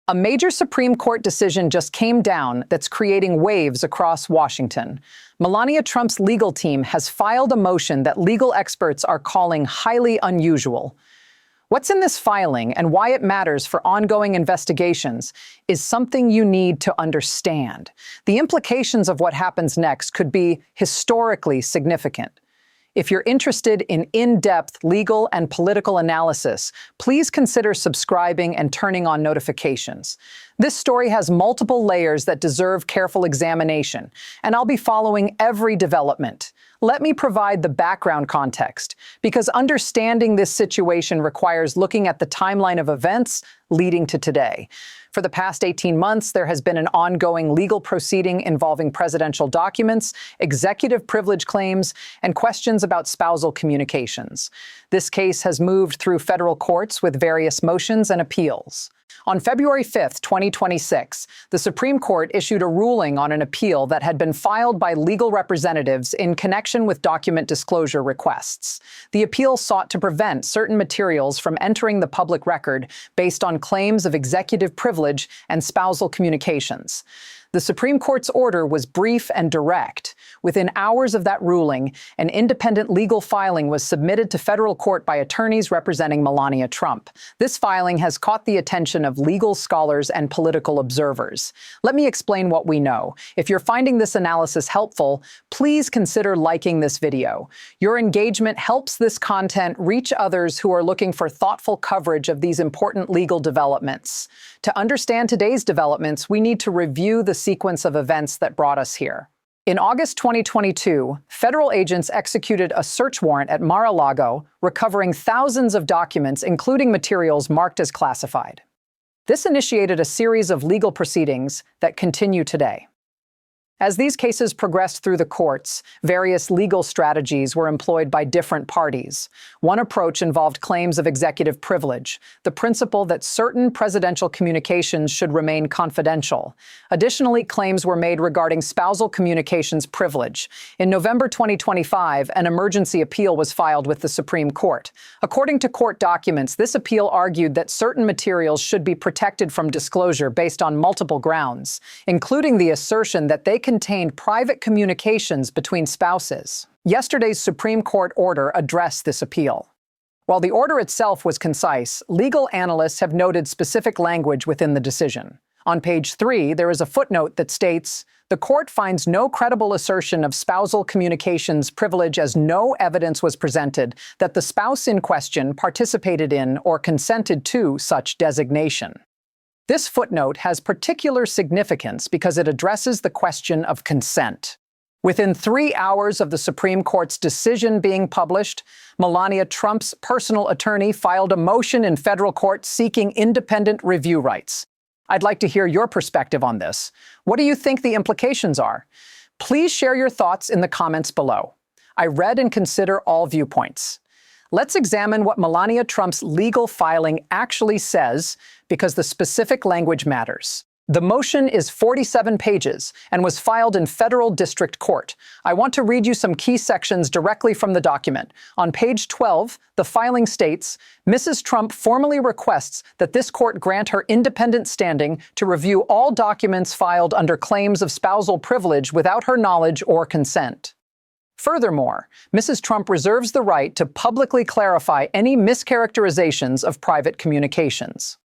A major Supreme Court decision just came down that's creating waves across Washington. Melania Trump's legal team has filed a motion that legal experts are calling highly unusual. What's in this filing and why it matters for ongoing investigations is something you need to understand. The implications of what happens next could be historically significant. If you're interested in in-depth legal and political analysis, please consider subscribing and turning on notifications. This story has multiple layers that deserve careful examination, and I'll be following every development. Let me provide the background context, because understanding this situation requires looking at the timeline of events leading to today. For the past 18 months, there has been an ongoing legal proceeding involving presidential documents, executive privilege claims, and questions about spousal communications. This case has moved through federal courts with various motions and appeals. On February 5, 2026, the Supreme Court issued a ruling on an appeal that had been filed by legal representatives in connection with document disclosure requests. The appeal sought to prevent certain materials from entering the public record based on claims of executive privilege and spousal communications. The Supreme Court's order was brief and direct. Within hours of that ruling, an independent legal filing was submitted to federal court by attorneys representing Melania Trump. This filing has caught the attention of legal scholars and political observers. Let me explain what we know. If you're finding this analysis helpful, please consider liking this video. Your engagement helps this content reach others who are looking for thoughtful coverage of these important legal developments. To understand today's developments, we need to review the sequence of events that brought us here. In August 2022, federal agents executed a search warrant at Mar-a-Lago, recovering thousands of documents, including materials marked as classified. This initiated a series of legal proceedings that continue today. As these cases progressed through the courts, various legal strategies were employed by different parties. One approach involved claims of executive privilege, the principle that certain presidential communications should remain confidential. Additionally, claims were made regarding spousal communications privilege. In November 2025, an emergency appeal was filed with the Supreme Court. According to court documents, this appeal argued that certain materials should be protected from disclosure based on multiple grounds, including the assertion that they contained private communications between spouses. Yesterday's Supreme Court order addressed this appeal. While the order itself was concise, legal analysts have noted specific language within the decision. On page 3, there is a footnote that states, "The court finds no credible assertion of spousal communications privilege as no evidence was presented that the spouse in question participated in or consented to such designation." This footnote has particular significance because it addresses the question of consent. Within 3 hours of the Supreme Court's decision being published, Melania Trump's personal attorney filed a motion in federal court seeking independent review rights. I'd like to hear your perspective on this. What do you think the implications are? Please share your thoughts in the comments below. I read and consider all viewpoints. Let's examine what Melania Trump's legal filing actually says, because the specific language matters. The motion is 47 pages and was filed in federal district court. I want to read you some key sections directly from the document. On page 12, the filing states, "Mrs. Trump formally requests that this court grant her independent standing to review all documents filed under claims of spousal privilege without her knowledge or consent." Furthermore, Mrs. Trump reserves the right to publicly clarify any mischaracterizations of private communications.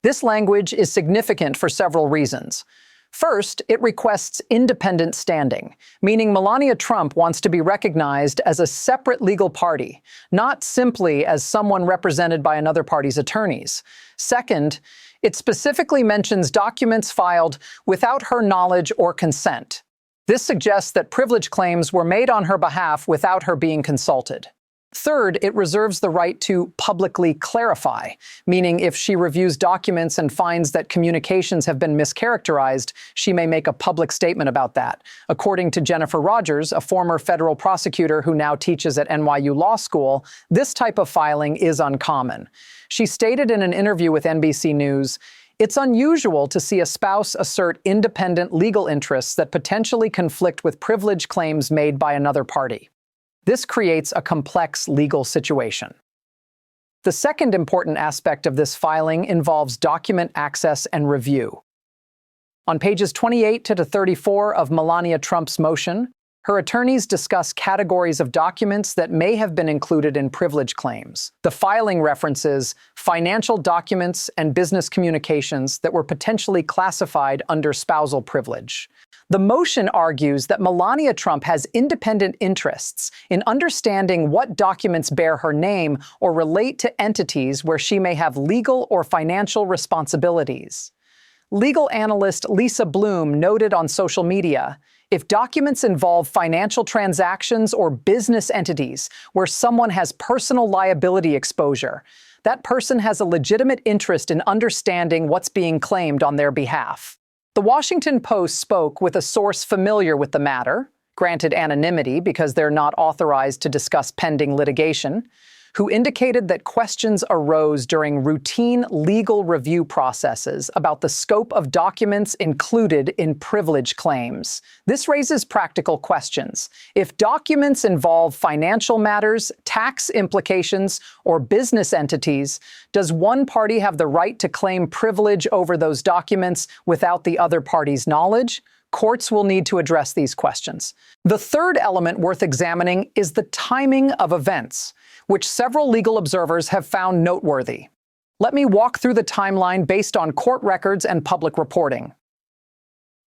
This language is significant for several reasons. First, it requests independent standing, meaning Melania Trump wants to be recognized as a separate legal party, not simply as someone represented by another party's attorneys. Second, it specifically mentions documents filed without her knowledge or consent. This suggests that privilege claims were made on her behalf without her being consulted. Third, it reserves the right to publicly clarify, meaning if she reviews documents and finds that communications have been mischaracterized, she may make a public statement about that. According to Jennifer Rogers, a former federal prosecutor who now teaches at NYU Law School, this type of filing is uncommon. She stated in an interview with NBC News, "It's unusual to see a spouse assert independent legal interests that potentially conflict with privilege claims made by another party. This creates a complex legal situation." The second important aspect of this filing involves document access and review. On pages 28 to 34 of Melania Trump's motion, her attorneys discuss categories of documents that may have been included in privilege claims. The filing references financial documents and business communications that were potentially classified under spousal privilege. The motion argues that Melania Trump has independent interests in understanding what documents bear her name or relate to entities where she may have legal or financial responsibilities. Legal analyst Lisa Bloom noted on social media, if documents involve financial transactions or business entities where someone has personal liability exposure, that person has a legitimate interest in understanding what's being claimed on their behalf. The Washington Post spoke with a source familiar with the matter, granted anonymity because they're not authorized to discuss pending litigation, who indicated that questions arose during routine legal review processes about the scope of documents included in privilege claims. This raises practical questions. If documents involve financial matters, tax implications, or business entities, does one party have the right to claim privilege over those documents without the other party's knowledge? Courts will need to address these questions. The third element worth examining is the timing of events, which several legal observers have found noteworthy. Let me walk through the timeline based on court records and public reporting.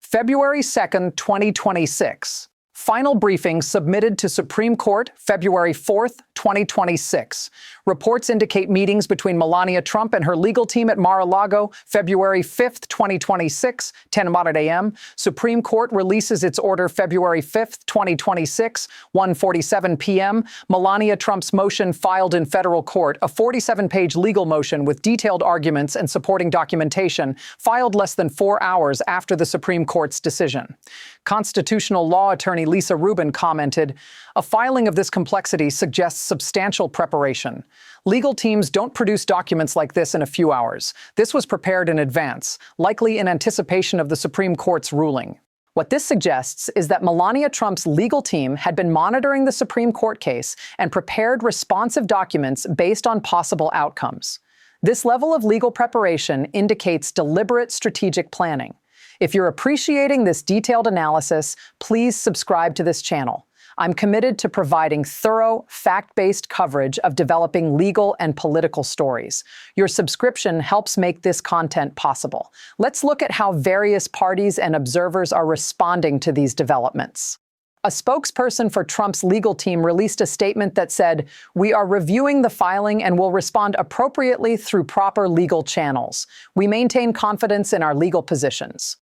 February 2nd, 2026. Final briefing submitted to Supreme Court February 4th, 2026. Reports indicate meetings between Melania Trump and her legal team at Mar-a-Lago, February 5th, 2026, 10 a.m. Supreme Court releases its order February 5th, 2026, 1:47 p.m. Melania Trump's motion filed in federal court, a 47-page legal motion with detailed arguments and supporting documentation, filed less than 4 hours after the Supreme Court's decision. Constitutional law attorney Lisa Rubin commented, "A filing of this complexity suggests substantial preparation. Legal teams don't produce documents like this in a few hours. This was prepared in advance, likely in anticipation of the Supreme Court's ruling." What this suggests is that Melania Trump's legal team had been monitoring the Supreme Court case and prepared responsive documents based on possible outcomes. This level of legal preparation indicates deliberate strategic planning. If you're appreciating this detailed analysis, please subscribe to this channel. I'm committed to providing thorough, fact-based coverage of developing legal and political stories. Your subscription helps make this content possible. Let's look at how various parties and observers are responding to these developments. A spokesperson for Trump's legal team released a statement that said, "We are reviewing the filing and will respond appropriately through proper legal channels. We maintain confidence in our legal positions."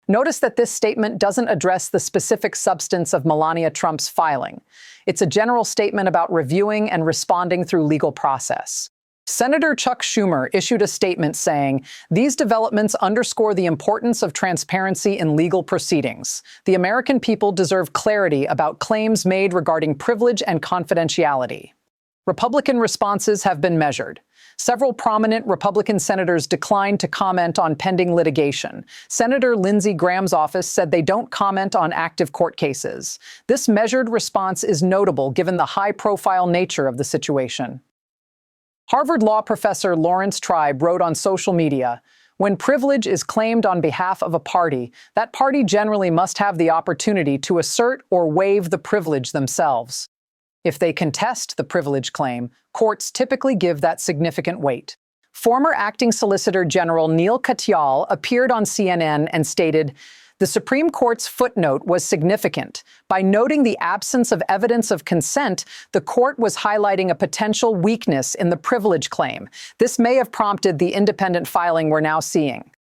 Notice that this statement doesn't address the specific substance of Melania Trump's filing. It's a general statement about reviewing and responding through legal process. Senator Chuck Schumer issued a statement saying, "These developments underscore the importance of transparency in legal proceedings. The American people deserve clarity about claims made regarding privilege and confidentiality." Republican responses have been measured. Several prominent Republican senators declined to comment on pending litigation. Senator Lindsey Graham's office said they don't comment on active court cases. This measured response is notable given the high-profile nature of the situation. Harvard law professor Lawrence Tribe wrote on social media, "When privilege is claimed on behalf of a party, that party generally must have the opportunity to assert or waive the privilege themselves. If they contest the privilege claim, courts typically give that significant weight." Former acting Solicitor General Neil Katyal appeared on CNN and stated, "The Supreme Court's footnote was significant. By noting the absence of evidence of consent, the court was highlighting a potential weakness in the privilege claim. This may have prompted the independent filing we're now seeing."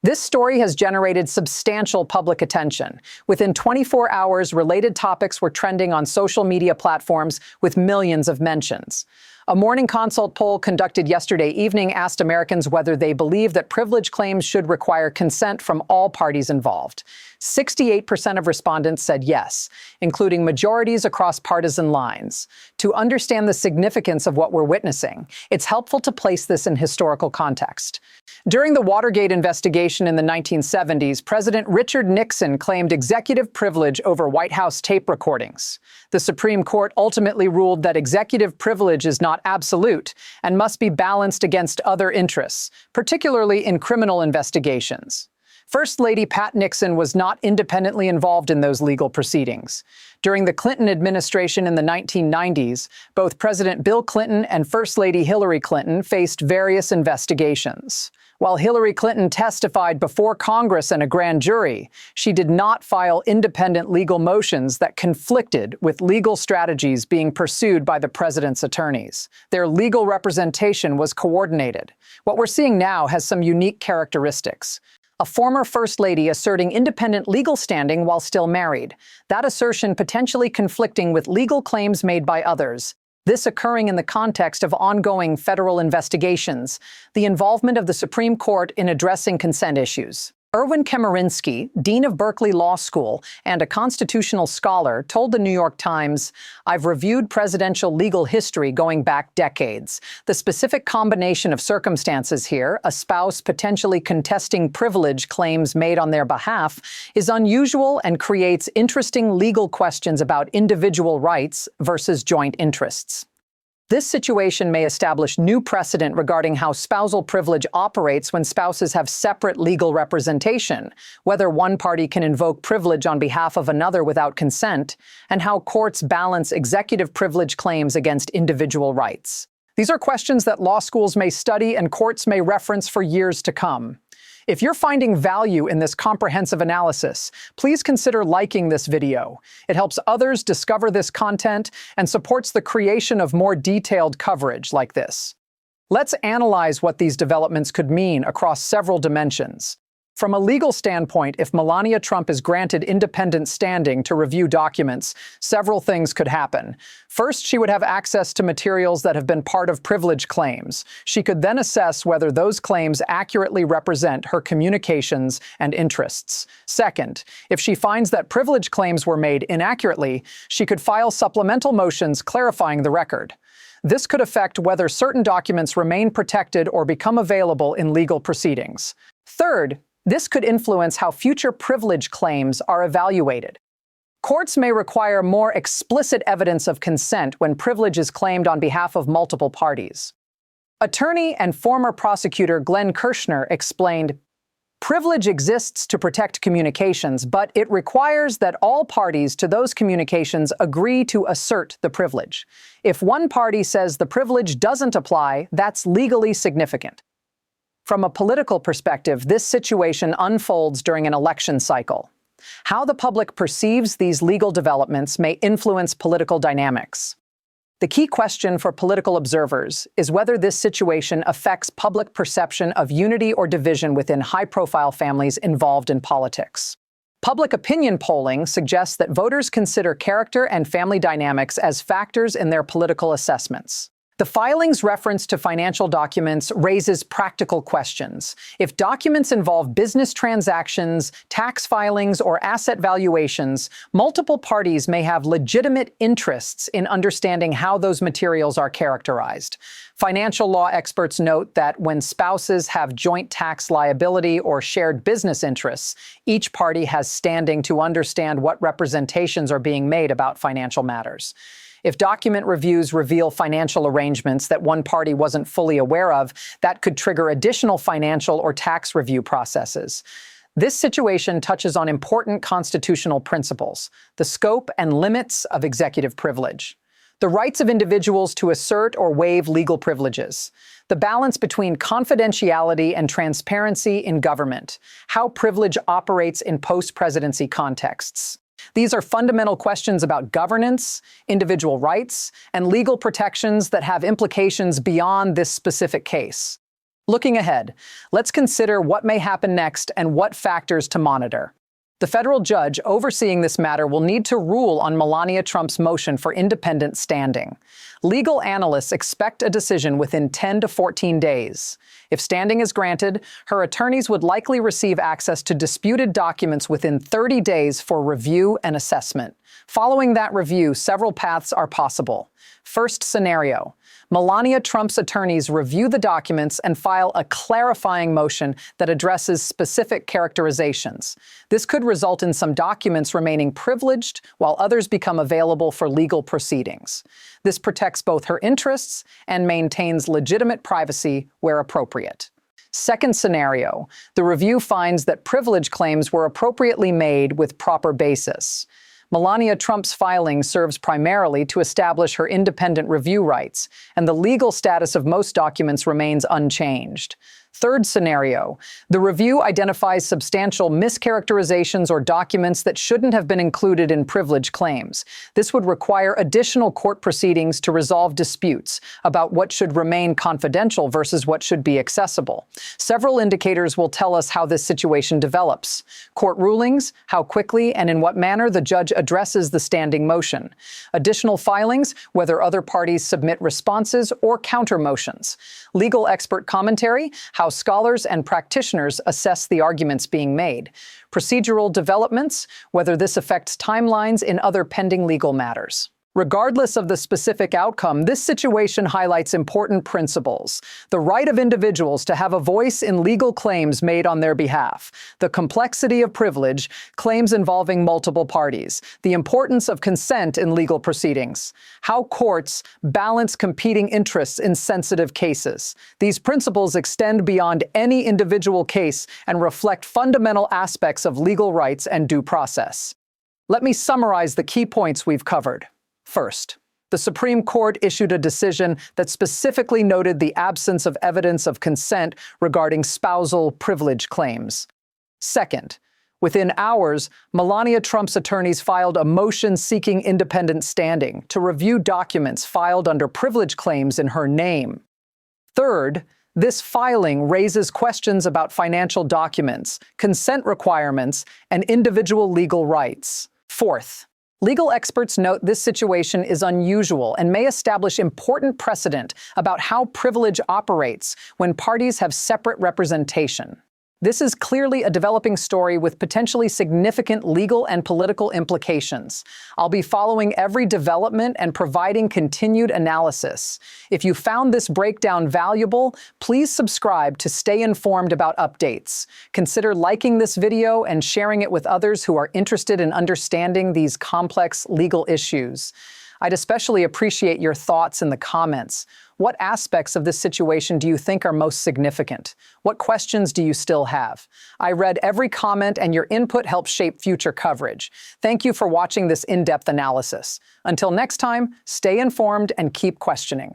This story has generated substantial public attention. Within 24 hours, related topics were trending on social media platforms with millions of mentions. A Morning Consult poll conducted yesterday evening asked Americans whether they believe that privilege claims should require consent from all parties involved. 68% of respondents said yes, including majorities across partisan lines. To understand the significance of what we're witnessing, it's helpful to place this in historical context. During the Watergate investigation in the 1970s, President Richard Nixon claimed executive privilege over White House tape recordings. The Supreme Court ultimately ruled that executive privilege is not not absolute and must be balanced against other interests, particularly in criminal investigations. First Lady Pat Nixon was not independently involved in those legal proceedings. During the Clinton administration in the 1990s, both President Bill Clinton and First Lady Hillary Clinton faced various investigations. While Hillary Clinton testified before Congress and a grand jury, she did not file independent legal motions that conflicted with legal strategies being pursued by the president's attorneys. Their legal representation was coordinated. What we're seeing now has some unique characteristics. A former First Lady asserting independent legal standing while still married. That assertion potentially conflicting with legal claims made by others. This occurring in the context of ongoing federal investigations, the involvement of the Supreme Court in addressing consent issues. Erwin Chemerinsky, dean of Berkeley Law School and a constitutional scholar, told the New York Times, "I've reviewed presidential legal history going back decades. The specific combination of circumstances here, a spouse potentially contesting privilege claims made on their behalf, is unusual and creates interesting legal questions about individual rights versus joint interests." This situation may establish new precedent regarding how spousal privilege operates when spouses have separate legal representation, whether one party can invoke privilege on behalf of another without consent, and how courts balance executive privilege claims against individual rights. These are questions that law schools may study and courts may reference for years to come. If you're finding value in this comprehensive analysis, please consider liking this video. It helps others discover this content and supports the creation of more detailed coverage like this. Let's analyze what these developments could mean across several dimensions. From a legal standpoint, if Melania Trump is granted independent standing to review documents, several things could happen. First, she would have access to materials that have been part of privilege claims. She could then assess whether those claims accurately represent her communications and interests. Second, if she finds that privilege claims were made inaccurately, she could file supplemental motions clarifying the record. This could affect whether certain documents remain protected or become available in legal proceedings. Third, this could influence how future privilege claims are evaluated. Courts may require more explicit evidence of consent when privilege is claimed on behalf of multiple parties. Attorney and former prosecutor Glenn Kirshner explained, "Privilege exists to protect communications, but it requires that all parties to those communications agree to assert the privilege. If one party says the privilege doesn't apply, that's legally significant." From a political perspective, this situation unfolds during an election cycle. How the public perceives these legal developments may influence political dynamics. The key question for political observers is whether this situation affects public perception of unity or division within high-profile families involved in politics. Public opinion polling suggests that voters consider character and family dynamics as factors in their political assessments. The filing's reference to financial documents raises practical questions. If documents involve business transactions, tax filings, or asset valuations, multiple parties may have legitimate interests in understanding how those materials are characterized. Financial law experts note that when spouses have joint tax liability or shared business interests, each party has standing to understand what representations are being made about financial matters. If document reviews reveal financial arrangements that one party wasn't fully aware of, that could trigger additional financial or tax review processes. This situation touches on important constitutional principles, the scope and limits of executive privilege, the rights of individuals to assert or waive legal privileges, the balance between confidentiality and transparency in government, how privilege operates in post-presidency contexts. These are fundamental questions about governance, individual rights, and legal protections that have implications beyond this specific case. Looking ahead, let's consider what may happen next and what factors to monitor. The federal judge overseeing this matter will need to rule on Melania Trump's motion for independent standing. Legal analysts expect a decision within 10 to 14 days. If standing is granted, her attorneys would likely receive access to disputed documents within 30 days for review and assessment. Following that review, several paths are possible. First scenario, Melania Trump's attorneys review the documents and file a clarifying motion that addresses specific characterizations. This could result in some documents remaining privileged while others become available for legal proceedings. This protects both her interests and maintains legitimate privacy where appropriate. Second scenario, the review finds that privilege claims were appropriately made with proper basis. Melania Trump's filing serves primarily to establish her independent review rights, and the legal status of most documents remains unchanged. Third scenario, the review identifies substantial mischaracterizations or documents that shouldn't have been included in privilege claims. This would require additional court proceedings to resolve disputes about what should remain confidential versus what should be accessible. Several indicators will tell us how this situation develops. Court rulings, how quickly and in what manner the judge addresses the standing motion. Additional filings, whether other parties submit responses or counter motions. Legal expert commentary, how scholars and practitioners assess the arguments being made. Procedural developments, whether this affects timelines in other pending legal matters. Regardless of the specific outcome, this situation highlights important principles. The right of individuals to have a voice in legal claims made on their behalf, the complexity of privilege, claims involving multiple parties, the importance of consent in legal proceedings, how courts balance competing interests in sensitive cases. These principles extend beyond any individual case and reflect fundamental aspects of legal rights and due process. Let me summarize the key points we've covered. First, the Supreme Court issued a decision that specifically noted the absence of evidence of consent regarding spousal privilege claims. Second, within hours, Melania Trump's attorneys filed a motion seeking independent standing to review documents filed under privilege claims in her name. Third, this filing raises questions about financial documents, consent requirements, and individual legal rights. Fourth, legal experts note this situation is unusual and may establish important precedent about how privilege operates when parties have separate representation. This is clearly a developing story with potentially significant legal and political implications. I'll be following every development and providing continued analysis. If you found this breakdown valuable, please subscribe to stay informed about updates. Consider liking this video and sharing it with others who are interested in understanding these complex legal issues. I'd especially appreciate your thoughts in the comments. What aspects of this situation do you think are most significant? What questions do you still have? I read every comment, and your input helps shape future coverage. Thank you for watching this in-depth analysis. Until next time, stay informed and keep questioning.